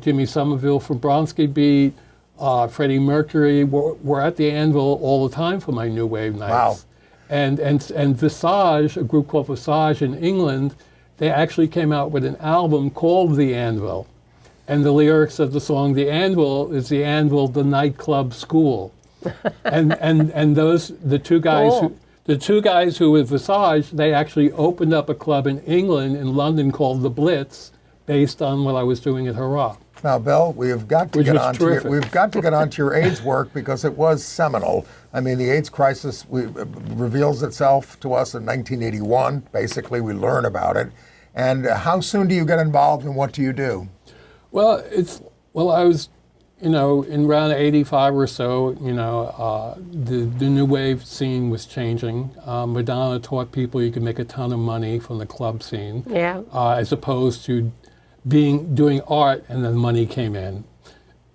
Jimmy Somerville from Bronski Beat, Freddie Mercury were at the Anvil all the time for my new wave nights. Wow. And Visage, a group called Visage in England, they actually came out with an album called The Anvil. And the lyrics of the song "The Anvil" is "The Anvil, the nightclub school," and the two guys who were Visage, they actually opened up a club in England, in London, called the Blitz, based on what I was doing at Hurrah. Now, Bill, we've got to get onto your AIDS work, because it was seminal. I mean, the AIDS crisis reveals itself to us in 1981. Basically, we learn about it. And how soon do you get involved, and what do you do? Well, I was, in around 85 or so, the new wave scene was changing. Madonna taught people you could make a ton of money from the club scene, as opposed to doing art and then money came in.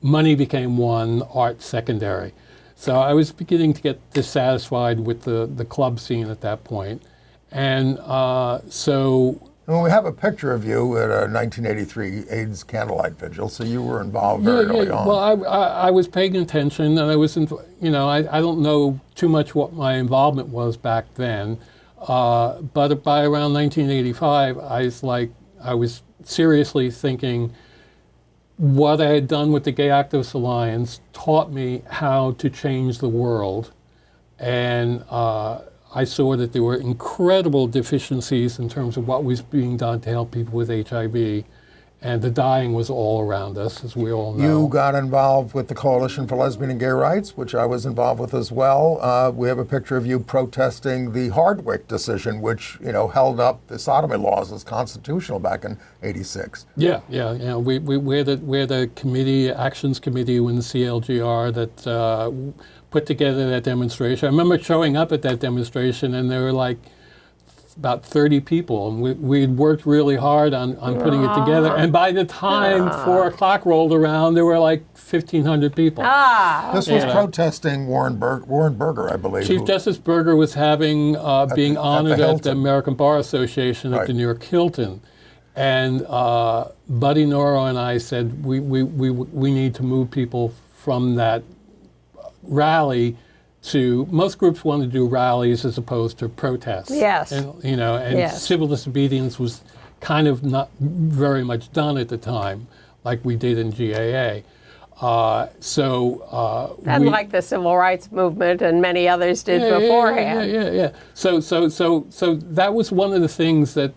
Money became one, art secondary. So I was beginning to get dissatisfied with the club scene at that point. And so And we have a picture of you at a 1983 AIDS candlelight vigil, so you were involved very early on. Well, I was paying attention, and I was, I don't know too much what my involvement was back then, but by around 1985, I was seriously thinking what I had done with the Gay Activist Alliance taught me how to change the world, and I saw that there were incredible deficiencies in terms of what was being done to help people with HIV, and the dying was all around us, as we all know. You got involved with the Coalition for Lesbian and Gay Rights, which I was involved with as well. We have a picture of you protesting the Hardwick decision, which held up the sodomy laws as constitutional back in '86. Yeah. We're the committee, actions committee in the CLGR that put together that demonstration. I remember showing up at that demonstration, and there were like about 30 people, and we'd worked really hard on putting it together. And by the time 4 o'clock rolled around, there were like 1,500 people. This was protesting Warren Berger, I believe. Chief Justice Berger was being honored at the American Bar Association at the New York Hilton. And Buddy Noro and I said, we need to move people from that rally to, most groups want to do rallies as opposed to protests. Yes. And, civil disobedience was kind of not very much done at the time, like we did in GAA. And like the civil rights movement and many others did beforehand. Yeah. So that was one of the things that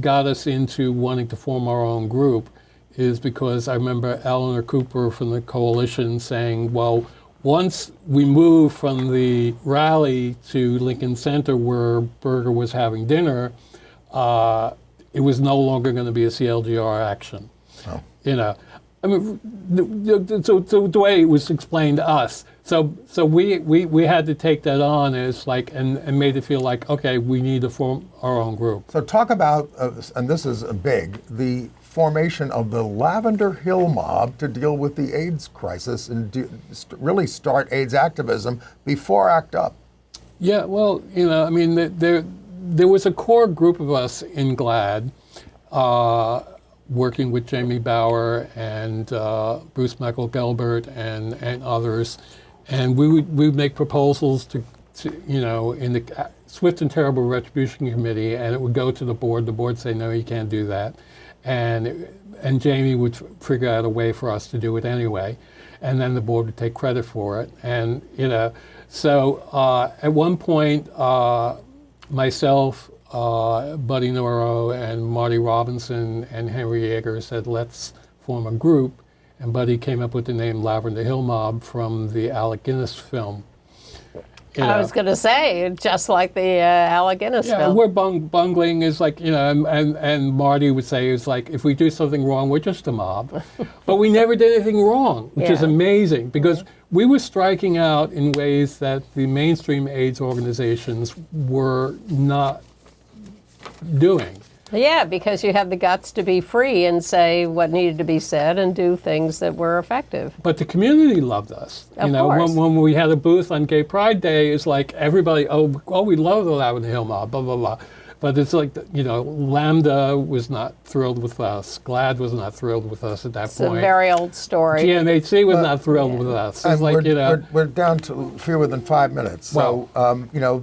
got us into wanting to form our own group, is because I remember Eleanor Cooper from the Coalition saying, well, once we moved from the rally to Lincoln Center where Berger was having dinner, it was no longer going to be a CLGR action. Oh. I mean, the way it was explained to us. So we had to take that on as and made it feel like, okay, we need to form our own group. So talk about, and this is big, the formation of the Lavender Hill mob to deal with the AIDS crisis and really start AIDS activism before ACT UP. Yeah, well, there was a core group of us in GLAAD, working with Jamie Bauer and Bruce Michael Gelbert and others, and we would make proposals to in the Swift and Terrible Retribution Committee, and it would go to the board. The board would say, no, you can't do that. And Jamie would figure out a way for us to do it anyway, and then the board would take credit for it. And so at one point, myself, Buddy Noro, and Marty Robinson and Henry Yeager said, let's form a group. And Buddy came up with the name Lavender Hill Mob from the Alec Guinness film. I was going to say, just like the Alec Guinness film. Yeah, we're bungling is like, and Marty would say, it's like, if we do something wrong, we're just a mob. But we never did anything wrong, which is amazing, because we were striking out in ways that the mainstream AIDS organizations were not doing. Yeah, because you had the guts to be free and say what needed to be said and do things that were effective. But the community loved us. Of course. When we had a booth on Gay Pride Day, it's like everybody, oh, we love the Lavender Hill Mob, blah, blah, blah. But it's like, Lambda was not thrilled with us. GLAAD was not thrilled with us at that point. It's a very old story. GMHC was not thrilled with us. It's like, we're down to fewer than 5 minutes. So,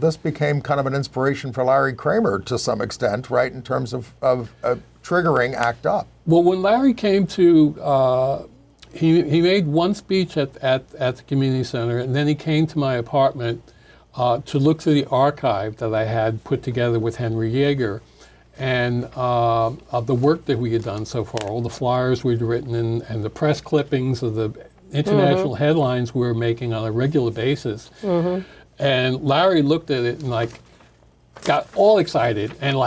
this became kind of an inspiration for Larry Kramer to some extent, right, in terms of triggering ACT UP. Well, when Larry came to, he made one speech at the community center, and then he came to my apartment to look through the archive that I had put together with Henry Yeager, and of the work that we had done so far, all the flyers we'd written and the press clippings of the international headlines we were making on a regular basis. And Larry looked at it and got all excited and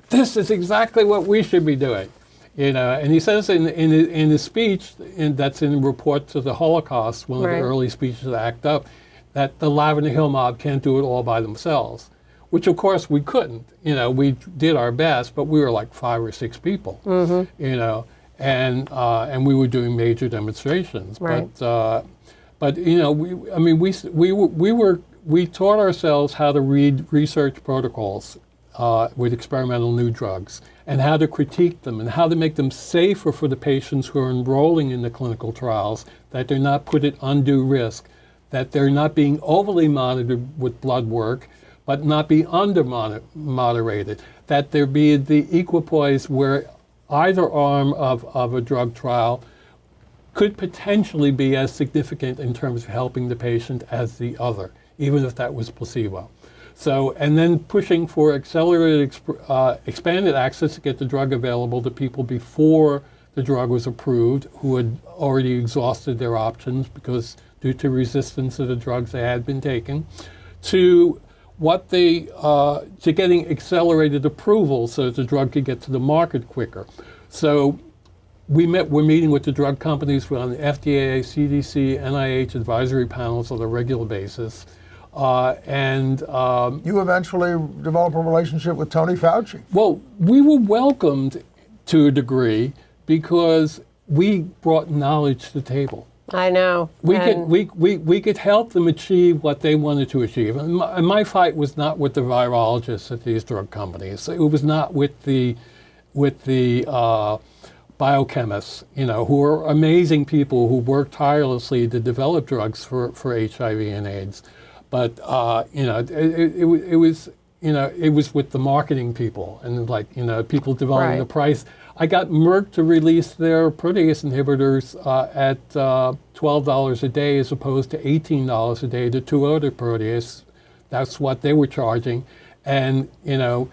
this is exactly what we should be doing. And he says in his speech, that's in the report to the Holocaust, one of the early speeches that ACT UP, that the Lavender Hill Mob can't do it all by themselves, which of course we couldn't. We did our best, but we were like 5 or 6 people. And we were doing major demonstrations. Right. But we taught ourselves how to read research protocols with experimental new drugs, and how to critique them, and how to make them safer for the patients who are enrolling in the clinical trials, that they're not put at undue risk, that they're not being overly monitored with blood work, but not be under-moderated, that there be the equipoise where either arm of a drug trial could potentially be as significant in terms of helping the patient as the other, even if that was placebo. So, and then pushing for accelerated, expanded access to get the drug available to people before the drug was approved, who had already exhausted their options because due to resistance to the drugs they had been taking, to to getting accelerated approval so that the drug could get to the market quicker. So we're meeting with the drug companies on the FDA, CDC, NIH advisory panels on a regular basis. You eventually develop a relationship with Tony Fauci. Well, we were welcomed to a degree because we brought knowledge to the table. I know. We could help them achieve what they wanted to achieve. And my fight was not with the virologists at these drug companies. It was not with the biochemists, who are amazing people who work tirelessly to develop drugs for HIV and AIDS. But it was with the marketing people and people developing the price. I got Merck to release their protease inhibitors at $12 a day as opposed to $18 a day to two other proteases. That's what they were charging, and Mr.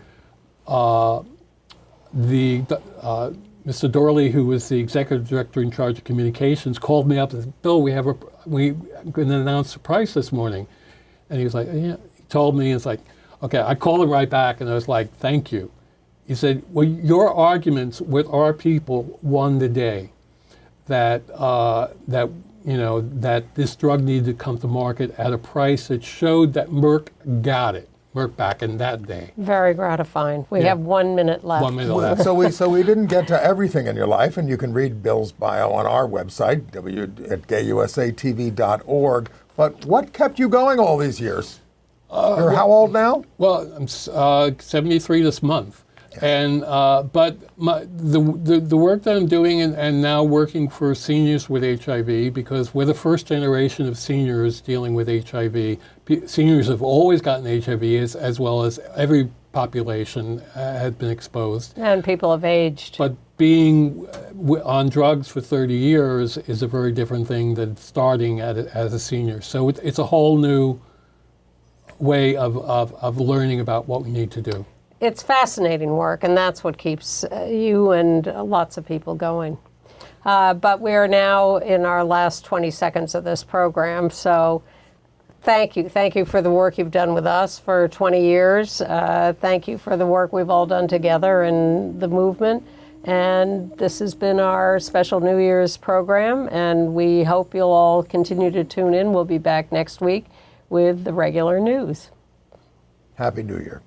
Dorley, who was the executive director in charge of communications, called me up and said, "Bill, we going to announce the price this morning," and he was like, "Yeah." He told me, it's like, okay. I called him right back, and I was like, "Thank you." He said, "Well, your arguments with our people won the day. That this drug needed to come to market at a price that showed that Merck got it. Merck back in that day." Very gratifying. We have 1 minute left. 1 minute left. So we didn't get to everything in your life, and you can read Bill's bio on our website, at gayusatv.org. But what kept you going all these years? You're how old now? Well, I'm 73 this month. And but the work that I'm doing and now working for seniors with HIV, because we're the first generation of seniors dealing with HIV. Seniors have always gotten HIV as well as every population had been exposed. And people have aged. But being on drugs for 30 years is a very different thing than starting as a senior. So it's a whole new way of learning about what we need to do. It's fascinating work, and that's what keeps you and lots of people going. But we are now in our last 20 seconds of this program, so thank you. Thank you for the work you've done with us for 20 years. Thank you for the work we've all done together in the movement. And this has been our special New Year's program, and we hope you'll all continue to tune in. We'll be back next week with the regular news. Happy New Year.